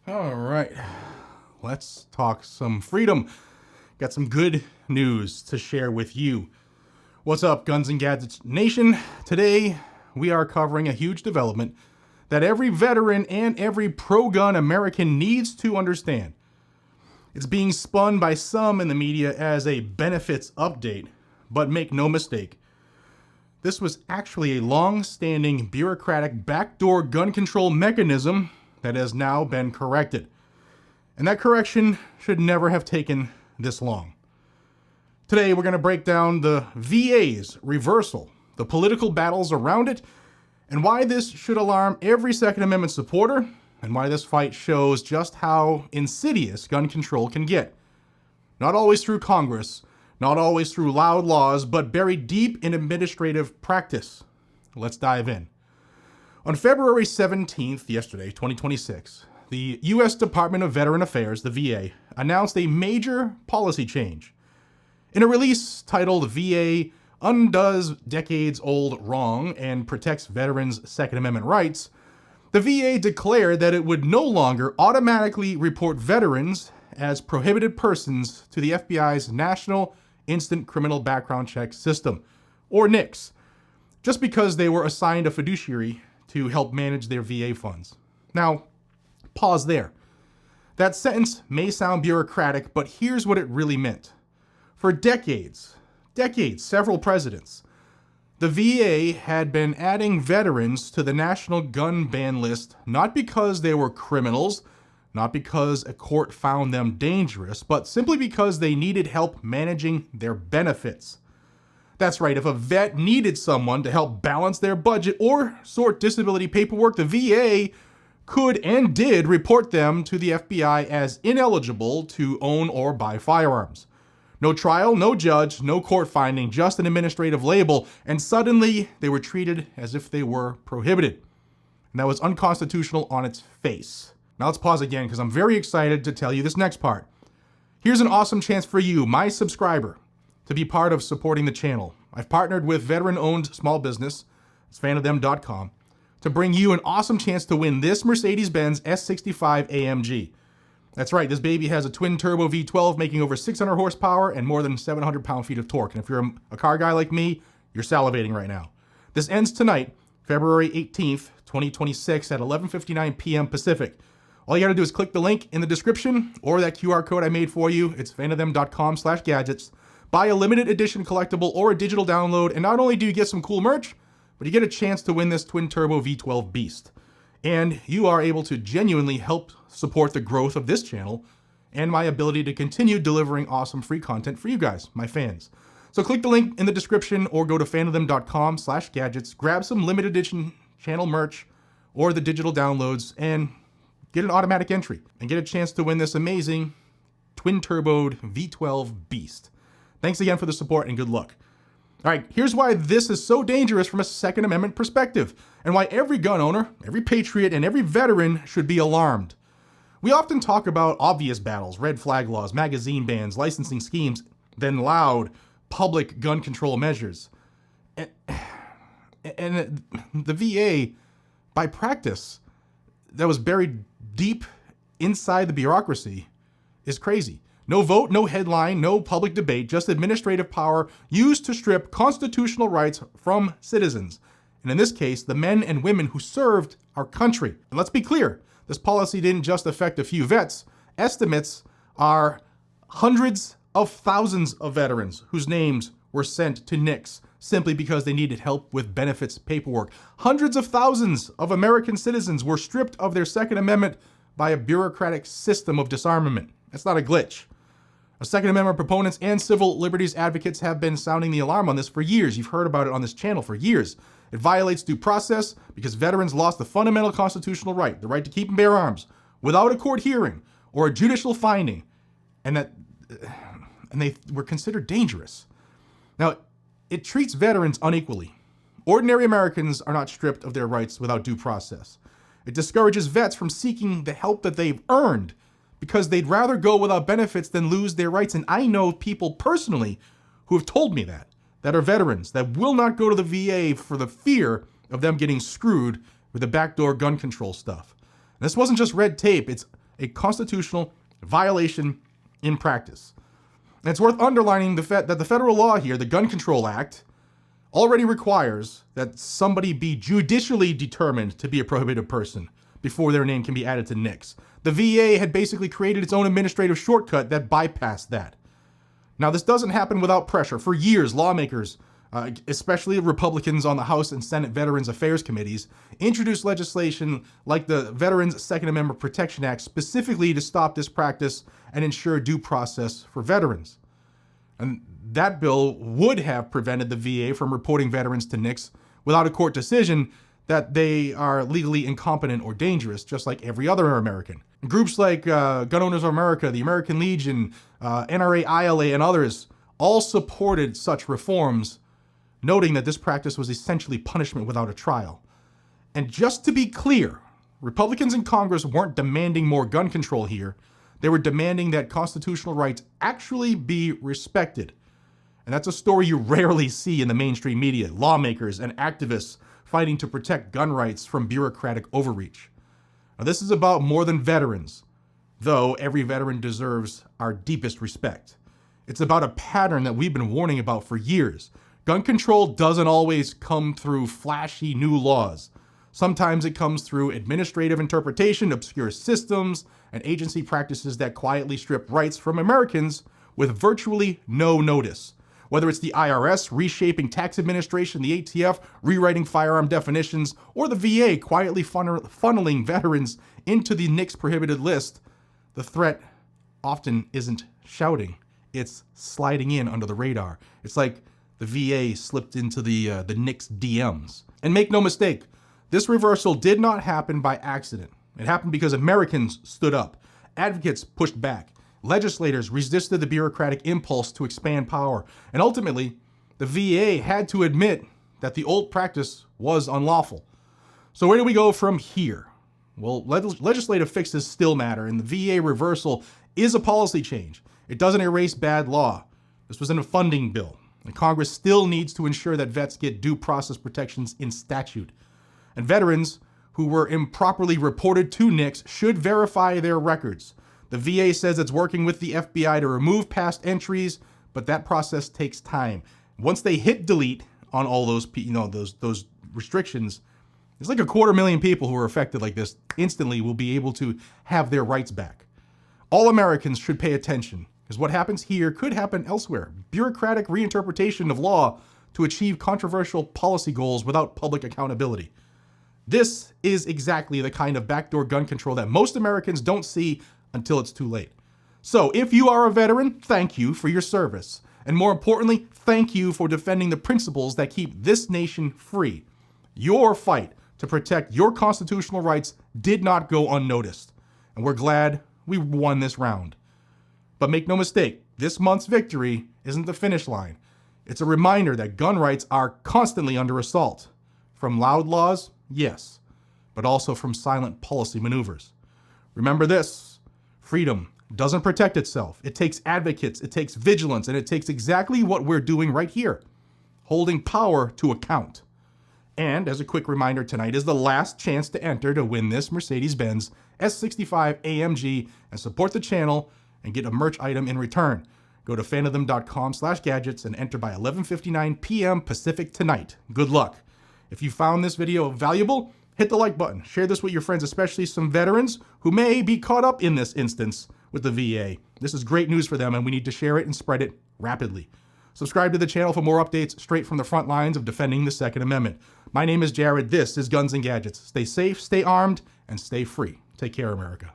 All right, let's talk some freedom. Got some good news to share with you. What's up, Guns and Gadgets Nation? Today, we are covering a huge development that every veteran and every pro-gun American needs to understand. It's being spun by some in the media as a benefits update, but make no mistake, this was actually a long-standing bureaucratic backdoor gun control mechanism that has now been corrected. And that correction should never have taken this long. Today, we're going to break down the VA's reversal, the political battles around it, and why this should alarm every Second Amendment supporter, and why this fight shows just how insidious gun control can get. Not always through Congress, not always through loud laws, but buried deep in administrative practice. Let's dive in. On February 17th, yesterday, 2026, the U.S. Department of Veteran Affairs, the VA, announced a major policy change. In a release titled VA Undoes Decades-Old Wrong and Protects Veterans' Second Amendment Rights, the VA declared that it would no longer automatically report veterans as prohibited persons to the FBI's National Instant Criminal Background Check System, or NICS, just because they were assigned a fiduciary to help manage their VA funds. Now, pause there. That sentence may sound bureaucratic, but here's what it really meant. For decades, several presidents, the VA had been adding veterans to the national gun ban list not because they were criminals, not because a court found them dangerous, but simply because they needed help managing their benefits. That's right, if a vet needed someone to help balance their budget or sort disability paperwork, the VA could and did report them to the FBI as ineligible to own or buy firearms. No trial, no judge, no court finding, just an administrative label, and suddenly they were treated as if they were prohibited. And that was unconstitutional on its face. Now let's pause again because I'm very excited to tell you this next part. Here's an awesome chance for you, my subscriber, to be part of supporting the channel. I've partnered with veteran-owned small business, it's fanofthem.com, to bring you an awesome chance to win this Mercedes-Benz S65 AMG. That's right, this baby has a twin-turbo V12 making over 600 horsepower and more than 700 pound-feet of torque. And if you're a car guy like me, you're salivating right now. This ends tonight, February 18th, 2026 at 11:59 p.m. Pacific. All you gotta do is click the link in the description or that QR code I made for you. It's fanofthem.com/gadgets. Buy a limited edition collectible or a digital download, and not only do you get some cool merch, but you get a chance to win this twin-turbo V12 beast. And you are able to genuinely help support the growth of this channel and my ability to continue delivering awesome free content for you guys, my fans. So click the link in the description or go to fanofthem.com/gadgets, grab some limited edition channel merch or the digital downloads and get an automatic entry and get a chance to win this amazing twin-turboed V12 beast. Thanks again for the support and good luck. All right, here's why this is so dangerous from a Second Amendment perspective and why every gun owner, every patriot, and every veteran should be alarmed. We often talk about obvious battles, red flag laws, magazine bans, licensing schemes, then loud public gun control measures. And the VA, by practice, that was buried deep inside the bureaucracy, is crazy. No vote, no headline, no public debate, just administrative power used to strip constitutional rights from citizens. And in this case, the men and women who served our country. And let's be clear, this policy didn't just affect a few vets. Estimates are hundreds of thousands of veterans whose names were sent to NICS simply because they needed help with benefits paperwork. Hundreds of thousands of American citizens were stripped of their Second Amendment by a bureaucratic system of disarmament. That's not a glitch. Second Amendment proponents and civil liberties advocates have been sounding the alarm on this for years. You've heard about it on this channel for years. It violates due process because veterans lost the fundamental constitutional right, the right to keep and bear arms, without a court hearing or a judicial finding, and they were considered dangerous. Now, it treats veterans unequally. Ordinary Americans are not stripped of their rights without due process. It discourages vets from seeking the help that they've earned because they'd rather go without benefits than lose their rights. And I know people personally who have told me that are veterans, that will not go to the VA for the fear of them getting screwed with the backdoor gun control stuff. And this wasn't just red tape, it's a constitutional violation in practice. And it's worth underlining that the federal law here, the Gun Control Act, already requires that somebody be judicially determined to be a prohibited person before their name can be added to NICS. The VA had basically created its own administrative shortcut that bypassed that. Now, this doesn't happen without pressure. For years, lawmakers, especially Republicans on the House and Senate Veterans Affairs Committees, introduced legislation like the Veterans Second Amendment Protection Act specifically to stop this practice and ensure due process for veterans. And that bill would have prevented the VA from reporting veterans to NICS without a court decision that they are legally incompetent or dangerous, just like every other American. Groups like Gun Owners of America, the American Legion, NRA, ILA, and others all supported such reforms, noting that this practice was essentially punishment without a trial. And just to be clear, Republicans in Congress weren't demanding more gun control here. They were demanding that constitutional rights actually be respected. And that's a story you rarely see in the mainstream media, lawmakers and activists fighting to protect gun rights from bureaucratic overreach. Now, this is about more than veterans, though every veteran deserves our deepest respect. It's about a pattern that we've been warning about for years. Gun control doesn't always come through flashy new laws. Sometimes it comes through administrative interpretation, obscure systems, and agency practices that quietly strip rights from Americans with virtually no notice. Whether it's the IRS reshaping tax administration, the ATF rewriting firearm definitions, or the VA quietly funneling veterans into the NICS prohibited list, the threat often isn't shouting. It's sliding in under the radar. It's like the VA slipped into the NICS DMs. And make no mistake, this reversal did not happen by accident. It happened because Americans stood up, advocates pushed back, legislators resisted the bureaucratic impulse to expand power, and ultimately, the VA had to admit that the old practice was unlawful. So where do we go from here? Well, legislative fixes still matter, and the VA reversal is a policy change. It doesn't erase bad law. This was in a funding bill, and Congress still needs to ensure that vets get due process protections in statute. And veterans who were improperly reported to NICS should verify their records. The VA says it's working with the FBI to remove past entries, but that process takes time. Once they hit delete on all those, those restrictions, there's like 250,000 people who are affected like this instantly will be able to have their rights back. All Americans should pay attention, because what happens here could happen elsewhere. Bureaucratic reinterpretation of law to achieve controversial policy goals without public accountability. This is exactly the kind of backdoor gun control that most Americans don't see until it's too late. So if you are a veteran, thank you for your service. And more importantly, thank you for defending the principles that keep this nation free. Your fight to protect your constitutional rights did not go unnoticed. And we're glad we won this round. But make no mistake, this month's victory isn't the finish line. It's a reminder that gun rights are constantly under assault. From loud laws, yes, but also from silent policy maneuvers. Remember this, freedom doesn't protect itself. It takes advocates, it takes vigilance, and it takes exactly what we're doing right here, holding power to account. And as a quick reminder, tonight is the last chance to enter to win this Mercedes-Benz S65 AMG and support the channel and get a merch item in return. Go to fanathem.com/gadgets and enter by 11:59 p.m. Pacific tonight. Good luck. If you found this video valuable, hit the like button. Share this with your friends, especially some veterans who may be caught up in this instance with the VA. This is great news for them, and we need to share it and spread it rapidly. Subscribe to the channel for more updates straight from the front lines of defending the Second Amendment. My name is Jared. This is Guns and Gadgets. Stay safe, stay armed, and stay free. Take care, America.